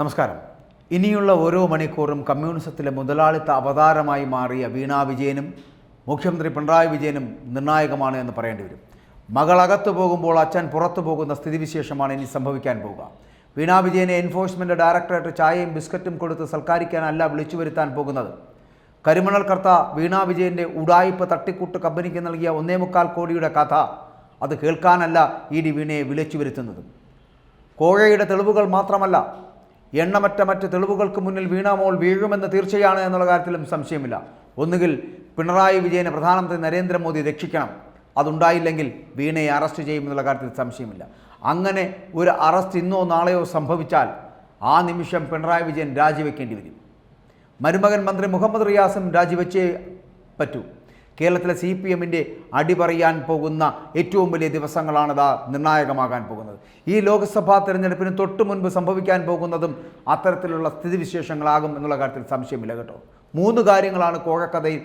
നമസ്കാരം. ഇനിയുള്ള ഓരോ മണിക്കൂറും കമ്മ്യൂണിസത്തിലെ മുതലാളിത്ത അവതാരമായി മാറിയ വീണാ വിജയനും മുഖ്യമന്ത്രി പിണറായി വിജയനും നിർണായകമാണ് എന്ന് പറയേണ്ടി വരും. മകളകത്തു പോകുമ്പോൾ അച്ഛൻ പുറത്തു പോകുന്ന സ്ഥിതിവിശേഷമാണ് ഇനി സംഭവിക്കാൻ പോവുക. വീണാ വിജയനെ എൻഫോഴ്സ്മെൻറ്റ് ഡയറക്ടറേറ്റ് ചായയും ബിസ്ക്കറ്റും കൊടുത്ത് സൽക്കരിക്കാനല്ല വിളിച്ചു വരുത്താൻ പോകുന്നത്. കരിമണൽ കർത്ത വീണാ വിജയൻ്റെ ഉഡായിപ്പ് തട്ടിക്കൂട്ട് കമ്പനിക്ക് നൽകിയ 1.25 കോടിയുടെ കഥ അത് കേൾക്കാനല്ല ഇ.ഡി. വീണയെ വിളിച്ചു വരുത്തുന്നത്. കോഴയുടെ തെളിവുകൾ മാത്രമല്ല, എണ്ണമറ്റ മറ്റ് തെളിവുകൾക്ക് മുന്നിൽ വീണ മോൾ വീഴുമെന്ന് തീർച്ചയാണ് എന്നുള്ള കാര്യത്തിലും സംശയമില്ല. ഒന്നുകിൽ പിണറായി വിജയനെ പ്രധാനമന്ത്രി നരേന്ദ്രമോദി രക്ഷിക്കണം, അതുണ്ടായില്ലെങ്കിൽ വീണയെ അറസ്റ്റ് ചെയ്യുമെന്നുള്ള കാര്യത്തിൽ സംശയമില്ല. അങ്ങനെ ഒരു അറസ്റ്റ് ഇന്നോ നാളെയോ സംഭവിച്ചാൽ ആ നിമിഷം പിണറായി വിജയൻ രാജിവെക്കേണ്ടി വരും. മരുമകൻ മന്ത്രി മുഹമ്മദ് റിയാസും രാജിവെച്ചേ പറ്റൂ. കേരളത്തിലെ CPM-ൻ്റെ അടിപറയാൻ പോകുന്ന ഏറ്റവും വലിയ ദിവസങ്ങളാണിതാ നിർണായകമാകാൻ പോകുന്നത്. ഈ ലോക്സഭാ തെരഞ്ഞെടുപ്പിന് തൊട്ട് മുൻപ് സംഭവിക്കാൻ പോകുന്നതും അത്തരത്തിലുള്ള സ്ഥിതിവിശേഷങ്ങളാകും എന്നുള്ള കാര്യത്തിൽ സംശയമില്ല കേട്ടോ. 3 കാര്യങ്ങളാണ് കോഴക്കഥയിൽ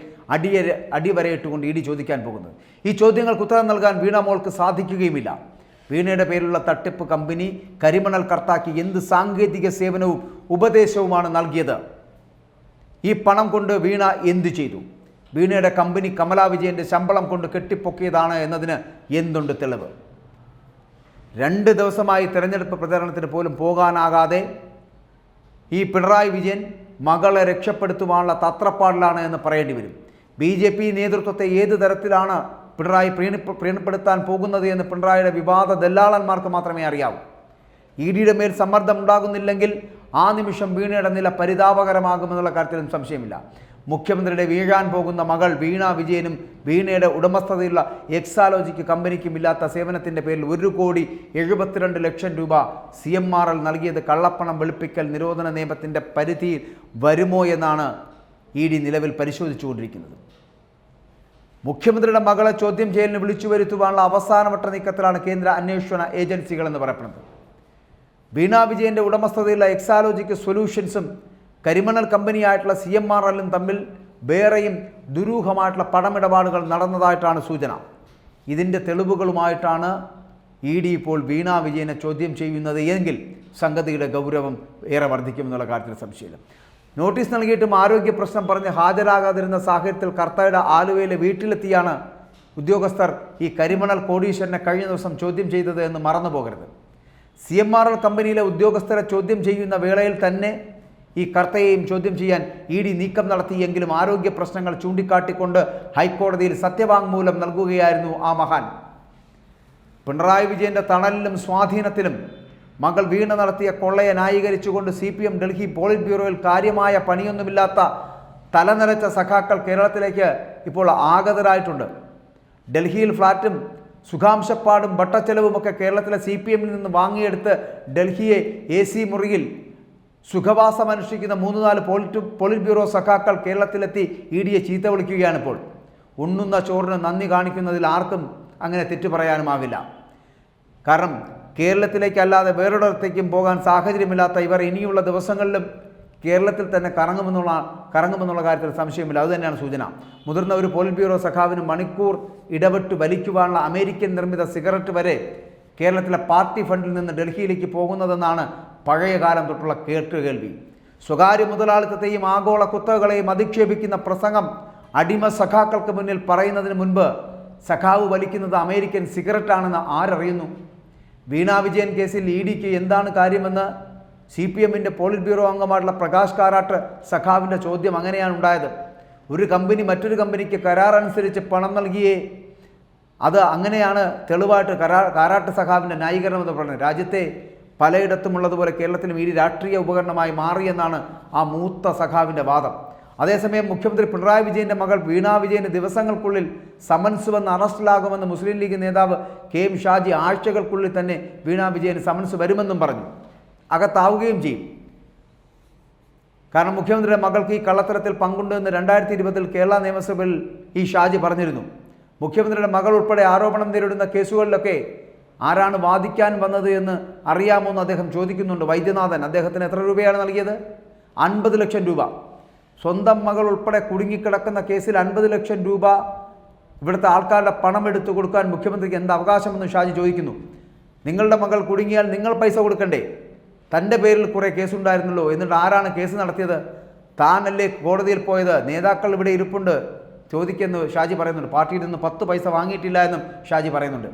അടിവരയിട്ടുകൊണ്ട് ഇ.ഡി. ചോദിക്കാൻ പോകുന്നത്. ഈ ചോദ്യങ്ങൾക്ക് ഉത്തരം നൽകാൻ വീണ മോൾക്ക് സാധിക്കുകയുമില്ല. വീണയുടെ പേരിലുള്ള തട്ടിപ്പ് കമ്പനി കരിമണൽ കർത്താക്കി എന്ത് സാങ്കേതിക സേവനവും ഉപദേശവുമാണ് നൽകിയത്? ഈ പണം കൊണ്ട് വീണ എന്തു ചെയ്തു? വീണയുടെ കമ്പനി കമലാ വിജയൻ്റെ ശമ്പളം കൊണ്ട് കെട്ടിപ്പൊക്കിയതാണ് എന്നതിന് എന്തുണ്ട് തെളിവ്? 2 ദിവസമായി തെരഞ്ഞെടുപ്പ് പ്രചരണത്തിന് പോലും പോകാനാകാതെ ഈ പിണറായി വിജയൻ മകളെ രക്ഷപ്പെടുത്തുവാനുള്ള തത്രപ്പാടിലാണ് എന്ന് പറയേണ്ടി വരും. BJP നേതൃത്വത്തെ ഏത് തരത്തിലാണ് പിണറായി പ്രീണിപ്പെടുത്താൻ പോകുന്നത് എന്ന് പിണറായിയുടെ വിവാദ ദല്ലാളന്മാർക്ക് മാത്രമേ അറിയാവൂ. ഇ.ഡിയുടെ മേൽ സമ്മർദ്ദം ഉണ്ടാകുന്നില്ലെങ്കിൽ ആ നിമിഷം വീണയുടെ നില പരിതാപകരമാകുമെന്നുള്ള കാര്യത്തിലും സംശയമില്ല. മുഖ്യമന്ത്രിയുടെ വീഴാൻ പോകുന്ന മകൾ വീണ വിജയനും വീണയുടെ ഉടമസ്ഥതയുള്ള എക്സാലോജിക്ക് കമ്പനിക്കും ഇല്ലാത്ത സേവനത്തിൻ്റെ പേരിൽ 1,72,00,000 രൂപ CMRL നൽകിയത് കള്ളപ്പണം വെളുപ്പിക്കൽ നിരോധന നിയമത്തിൻ്റെ പരിധിയിൽ വരുമോ എന്നാണ് ഇ.ഡി. നിലവിൽ പരിശോധിച്ചുകൊണ്ടിരിക്കുന്നത്. മുഖ്യമന്ത്രിയുടെ മകളെ ചോദ്യം ചെയ്യലിന് വിളിച്ചു വരുത്തുവാനുള്ള അവസാനവട്ട നീക്കത്തിലാണ് കേന്ദ്ര അന്വേഷണ ഏജൻസികളെന്ന് പറയപ്പെടുന്നത്. വീണ വിജയൻ്റെ ഉടമസ്ഥതയുള്ള എക്സാലോജിക്ക് സൊല്യൂഷൻസും കരിമണൽ കമ്പനിയായിട്ടുള്ള CMRL-ഉം തമ്മിൽ വേറെയും ദുരൂഹമായിട്ടുള്ള പണമിടപാടുകൾ നടന്നതായിട്ടാണ് സൂചന. ഇതിൻ്റെ തെളിവുകളുമായിട്ടാണ് ഇ.ഡി. ഇപ്പോൾ വീണ വിജയനെ ചോദ്യം ചെയ്യുന്നത് എങ്കിൽ സംഗതിയുടെ ഗൗരവം ഏറെ വർദ്ധിക്കുമെന്നുള്ള കാര്യത്തിൽ സംശയമില്ല. നോട്ടീസ് നൽകിയിട്ടും ആരോഗ്യ പ്രശ്നം പറഞ്ഞ് ഹാജരാകാതിരുന്ന സാഹചര്യത്തിൽ കർത്തയുടെ ആലുവയിലെ വീട്ടിലെത്തിയാണ് ഉദ്യോഗസ്ഥർ ഈ കരിമണൽ കോടീശ്വരനെ കഴിഞ്ഞ ദിവസം ചോദ്യം ചെയ്തത് എന്ന് മറന്നു പോകരുത്. CMRL കമ്പനിയിലെ ഉദ്യോഗസ്ഥരെ ചോദ്യം ചെയ്യുന്ന വേളയിൽ തന്നെ ഈ കർത്തയെയും ചോദ്യം ചെയ്യാൻ ഇ.ഡി. നീക്കം നടത്തിയെങ്കിലും ആരോഗ്യ പ്രശ്നങ്ങൾ ചൂണ്ടിക്കാട്ടിക്കൊണ്ട് ഹൈക്കോടതിയിൽ സത്യവാങ്മൂലം നൽകുകയായിരുന്നു ആ മഹാൻ. പിണറായി വിജയൻ്റെ തണലിലും സ്വാധീനത്തിലും മകൾ വീണ നടത്തിയ കൊള്ളയെ ന്യായീകരിച്ചുകൊണ്ട് CPM ഡൽഹി പോളിറ്റ് ബ്യൂറോയിൽ കാര്യമായ പണിയൊന്നുമില്ലാത്ത തലനിറച്ച സഖാക്കൾ കേരളത്തിലേക്ക് ഇപ്പോൾ ആഗതരായിട്ടുണ്ട്. ഡൽഹിയിൽ ഫ്ലാറ്റും സുഖാംശപ്പാടും വട്ടച്ചെലവുമൊക്കെ കേരളത്തിലെ CPM-ൽ നിന്ന് വാങ്ങിയെടുത്ത് ഡൽഹിയെ AC മുറിയിൽ സുഖവാസമനുഷ്ഠിക്കുന്ന 3-4 പോളിറ്റ് ബ്യൂറോ സഖാക്കൾ കേരളത്തിലെത്തി ഇ.ഡിയെ ചീത്ത വിളിക്കുകയാണിപ്പോൾ. ഉണ്ണുന്ന ചോറിന് നന്ദി കാണിക്കുന്നതിൽ ആർക്കും അങ്ങനെ തെറ്റു പറയാനുമാകില്ല. കാരണം കേരളത്തിലേക്കല്ലാതെ വേറൊരിടത്തേക്കും പോകാൻ സാഹചര്യമില്ലാത്ത ഇവർ ഇനിയുള്ള ദിവസങ്ങളിലും കേരളത്തിൽ തന്നെ കറങ്ങുമെന്നുള്ള കാര്യത്തിൽ സംശയമില്ല. അതുതന്നെയാണ് സൂചന. മുതിർന്ന ഒരു പോളിറ്റ് ബ്യൂറോ സഖാവിന് മണിക്കൂർ ഇടപെട്ട് വലിക്കുവാനുള്ള അമേരിക്കൻ നിർമ്മിത സിഗരറ്റ് വരെ കേരളത്തിലെ പാർട്ടി ഫണ്ടിൽ നിന്ന് ഡൽഹിയിലേക്ക് പോകുന്നതെന്നാണ് പഴയ കാലം തൊട്ടുള്ള കേട്ടുകേൾവി. സ്വകാര്യ മുതലാളിത്തത്തെയും ആഗോള കുത്തകകളെയും അധിക്ഷേപിക്കുന്ന പ്രസംഗം അടിമ സഖാക്കൾക്ക് മുന്നിൽ പറയുന്നതിന് മുൻപ് സഖാവ് വലിക്കുന്നത് അമേരിക്കൻ സിഗരറ്റാണെന്ന് ആരറിയുന്നു? വീണ വിജയൻ കേസിൽ ഇ.ഡിക്ക് എന്താണ് കാര്യമെന്ന് CPM-ൻ്റെ പോളിറ്റ് ബ്യൂറോ അംഗമായിട്ടുള്ള പ്രകാശ് കാരാട്ട് സഖാവിൻ്റെ ചോദ്യം അങ്ങനെയാണ് ഉണ്ടായത്. ഒരു കമ്പനി മറ്റൊരു കമ്പനിക്ക് കരാർ അനുസരിച്ച് പണം നൽകിയേ അത് അങ്ങനെയാണ് തെളിവായിട്ട് കാരാട്ട് സഖാവിൻ്റെ ന്യായീകരണം എന്ന് പറയുന്നത്. രാജ്യത്തെ പലയിടത്തുമുള്ളതുപോലെ കേരളത്തിലും ഇ.ഡി. രാഷ്ട്രീയ ഉപകരണമായി മാറിയെന്നാണ് ആ മൂത്ത സഖാവിൻ്റെ വാദം. അതേസമയം മുഖ്യമന്ത്രി പിണറായി വിജയൻ്റെ മകൾ വീണ വിജയന് ദിവസങ്ങൾക്കുള്ളിൽ സമൻസ് വന്ന് അറസ്റ്റിലാകുമെന്ന് മുസ്ലിം ലീഗ് നേതാവ് KM ഷാജി ആഴ്ചകൾക്കുള്ളിൽ തന്നെ വീണ വിജയന് സമൻസ് വരുമെന്നും പറഞ്ഞു. അകത്താവുകയും ചെയ്യും. കാരണം മുഖ്യമന്ത്രിയുടെ മകൾക്ക് ഈ കള്ളത്തരത്തിൽ പങ്കുണ്ടെന്ന് 2020 കേരള നിയമസഭയിൽ ഈ ഷാജി പറഞ്ഞിരുന്നു. മുഖ്യമന്ത്രിയുടെ മകൾ ഉൾപ്പെടെ ആരോപണം നേരിടുന്ന കേസുകളിലൊക്കെ ആരാണ് വാദിക്കാൻ വന്നത് എന്ന് അറിയാമോ എന്ന് അദ്ദേഹം ചോദിക്കുന്നുണ്ട്. വൈദ്യനാഥൻ അദ്ദേഹത്തിന് എത്ര രൂപയാണ് നൽകിയത്? 50 ലക്ഷം രൂപ. സ്വന്തം മകൾ ഉൾപ്പെടെ കുടുങ്ങിക്കിടക്കുന്ന കേസിൽ 50 ലക്ഷം രൂപ ഇവിടുത്തെ ആൾക്കാരുടെ പണം എടുത്തു കൊടുക്കാൻ മുഖ്യമന്ത്രിക്ക് എന്ത് അവകാശമെന്ന് ഷാജി ചോദിക്കുന്നു. നിങ്ങളുടെ മകൾ കുടുങ്ങിയാൽ നിങ്ങൾ പൈസ കൊടുക്കണ്ടേ? തൻ്റെ പേരിൽ കുറേ കേസുണ്ടായിരുന്നല്ലോ, എന്നിട്ട് ആരാണ് കേസ് നടത്തിയത്? താനല്ലേ കോടതിയിൽ പോയത്? നേതാക്കൾ ഇവിടെ ഇരിപ്പുണ്ട് ചോദിക്കുന്നു ഷാജി പറയുന്നുണ്ട്. പാർട്ടിയിൽ നിന്ന് 10 പൈസ വാങ്ങിയിട്ടില്ല എന്നും ഷാജി പറയുന്നുണ്ട്.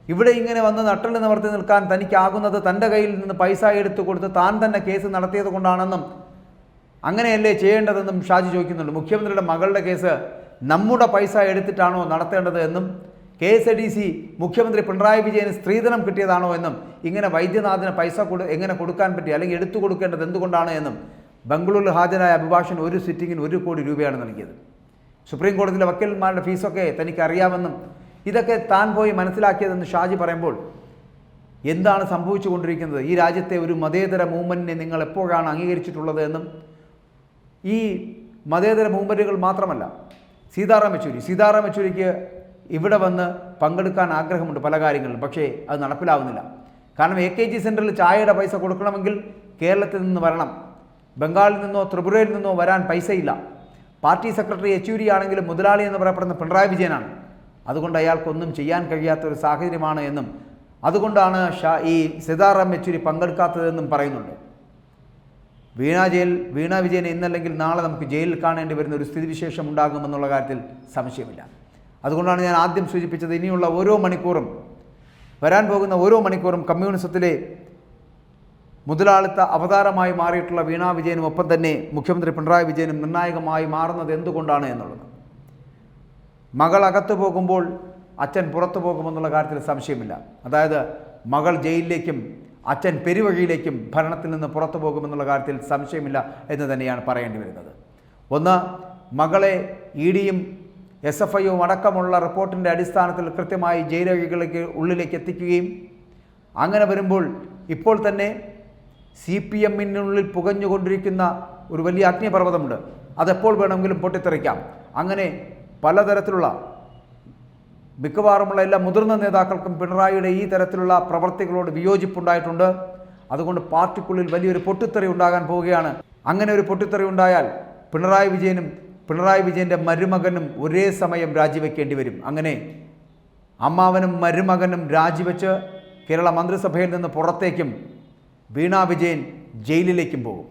ഇവിടെ ഇങ്ങനെ വന്ന് നട്ടൽ നിവർത്തി നിൽക്കാൻ തനിക്കാകുന്നത് തൻ്റെ കയ്യിൽ നിന്ന് പൈസ എടുത്തു കൊടുത്ത് താൻ തന്നെ കേസ് നടത്തിയത് കൊണ്ടാണെന്നും അങ്ങനെയല്ലേ ചെയ്യേണ്ടതെന്നും ഷാജി ചോദിക്കുന്നുണ്ട്. മുഖ്യമന്ത്രിയുടെ മകളുടെ കേസ് നമ്മുടെ പൈസ എടുത്തിട്ടാണോ നടത്തേണ്ടത് എന്നും KSDC മുഖ്യമന്ത്രി പിണറായി വിജയന് സ്ത്രീധനം കിട്ടിയതാണോ എന്നും ഇങ്ങനെ വൈദ്യനാഥന് പൈസ എങ്ങനെ കൊടുക്കാൻ പറ്റി, അല്ലെങ്കിൽ എടുത്തു കൊടുക്കേണ്ടത് എന്തുകൊണ്ടാണ് എന്നും ബംഗളൂരിൽ ഹാജരായ അഭിഭാഷകൻ ഒരു സിറ്റിങ്ങിന് 1 കോടി രൂപയാണ് നൽകിയത്. സുപ്രീം കോടതിയിലെ വക്കീലന്മാരുടെ ഫീസൊക്കെ തനിക്ക് അറിയാമെന്നും ഇതൊക്കെ താൻ പോയി മനസ്സിലാക്കിയതെന്ന് ഷാജി പറയുമ്പോൾ എന്താണ് സംഭവിച്ചുകൊണ്ടിരിക്കുന്നത്? ഈ രാജ്യത്തെ ഒരു മതേതര മൂവ്മെൻറ്റിനെ നിങ്ങൾ എപ്പോഴാണ് അംഗീകരിച്ചിട്ടുള്ളത് എന്നും, ഈ മതേതര മൂവ്മെൻറ്റുകൾ മാത്രമല്ല, സീതാറാം യെച്ചൂരിക്ക് ഇവിടെ വന്ന് പങ്കെടുക്കാൻ ആഗ്രഹമുണ്ട് പല കാര്യങ്ങളിലും, പക്ഷേ അത് നടപ്പിലാവുന്നില്ല. കാരണം AKG സെൻറ്ററിൽ ചായയുടെ പൈസ കൊടുക്കണമെങ്കിൽ കേരളത്തിൽ നിന്ന് വരണം, ബംഗാളിൽ നിന്നോ ത്രിപുരയിൽ നിന്നോ വരാൻ പൈസയില്ല. പാർട്ടി സെക്രട്ടറി യെച്ചൂരി ആണെങ്കിലും മുതലാളി എന്ന് പറയപ്പെടുന്ന പിണറായി വിജയനാണ്. അതുകൊണ്ട് അയാൾക്കൊന്നും ചെയ്യാൻ കഴിയാത്തൊരു സാഹചര്യമാണ് എന്നും അതുകൊണ്ടാണ് ഈ സീതാറാം യെച്ചൂരി പങ്കെടുക്കാത്തതെന്നും പറയുന്നുണ്ട്. വീണ വിജയനെ ഇന്നല്ലെങ്കിൽ നാളെ നമുക്ക് ജയിലിൽ കാണേണ്ടി വരുന്ന ഒരു സ്ഥിതിവിശേഷം ഉണ്ടാകുമെന്നുള്ള കാര്യത്തിൽ സംശയമില്ല. അതുകൊണ്ടാണ് ഞാൻ ആദ്യം സൂചിപ്പിച്ചത്, ഇനിയുള്ള ഓരോ മണിക്കൂറും, വരാൻ പോകുന്ന ഓരോ മണിക്കൂറും കമ്മ്യൂണിസത്തിലെ മുതലാളിത്ത അവതാരമായി മാറിയിട്ടുള്ള വീണ വിജയനും ഒപ്പം തന്നെ മുഖ്യമന്ത്രി പിണറായി വിജയനും നിർണായകമായി മാറുന്നത് എന്തുകൊണ്ടാണ് എന്നുള്ളത്. മകൾ അകത്തു പോകുമ്പോൾ അച്ഛൻ പുറത്തു പോകുമെന്നുള്ള കാര്യത്തിൽ സംശയമില്ല. അതായത് മകൾ ജയിലിലേക്കും അച്ഛൻ പെരുവഴിയിലേക്കും ഭരണത്തിൽ നിന്ന് പുറത്തു പോകുമെന്നുള്ള കാര്യത്തിൽ സംശയമില്ല എന്ന് തന്നെയാണ് പറയേണ്ടി വരുന്നത്. ഒന്ന്, മകളെ EDയും SFIയും അടക്കമുള്ള റിപ്പോർട്ടിൻ്റെ അടിസ്ഥാനത്തിൽ കൃത്യമായി ഉള്ളിലേക്ക് എത്തിക്കുകയും, അങ്ങനെ വരുമ്പോൾ ഇപ്പോൾ തന്നെ CPMനുള്ളിൽ പുകഞ്ഞുകൊണ്ടിരിക്കുന്ന ഒരു വലിയ അഗ്നിപർവ്വതമുണ്ട്. അതെപ്പോൾ വേണമെങ്കിലും പൊട്ടിത്തെറിക്കാം. അങ്ങനെ പലതരത്തിലുള്ള മിക്കവാറുമുള്ള എല്ലാ മുതിർന്ന നേതാക്കൾക്കും പിണറായിയുടെ ഈ തരത്തിലുള്ള പ്രവർത്തികളോട് വിയോജിപ്പുണ്ടായിട്ടുണ്ട്. അതുകൊണ്ട് പാർട്ടിക്കുള്ളിൽ വലിയൊരു പൊട്ടിത്തെറി ഉണ്ടാകാൻ പോവുകയാണ്. അങ്ങനെ ഒരു പൊട്ടിത്തെറി ഉണ്ടായാൽ പിണറായി വിജയൻ്റെ മരുമകനും ഒരേ സമയം രാജിവെക്കേണ്ടി വരും. അങ്ങനെ അമ്മാവനും മരുമകനും രാജിവെച്ച് കേരള മന്ത്രിസഭയിൽ നിന്ന് പുറത്തേക്കും വീണ വിജയൻ ജയിലിലേക്കും പോകും.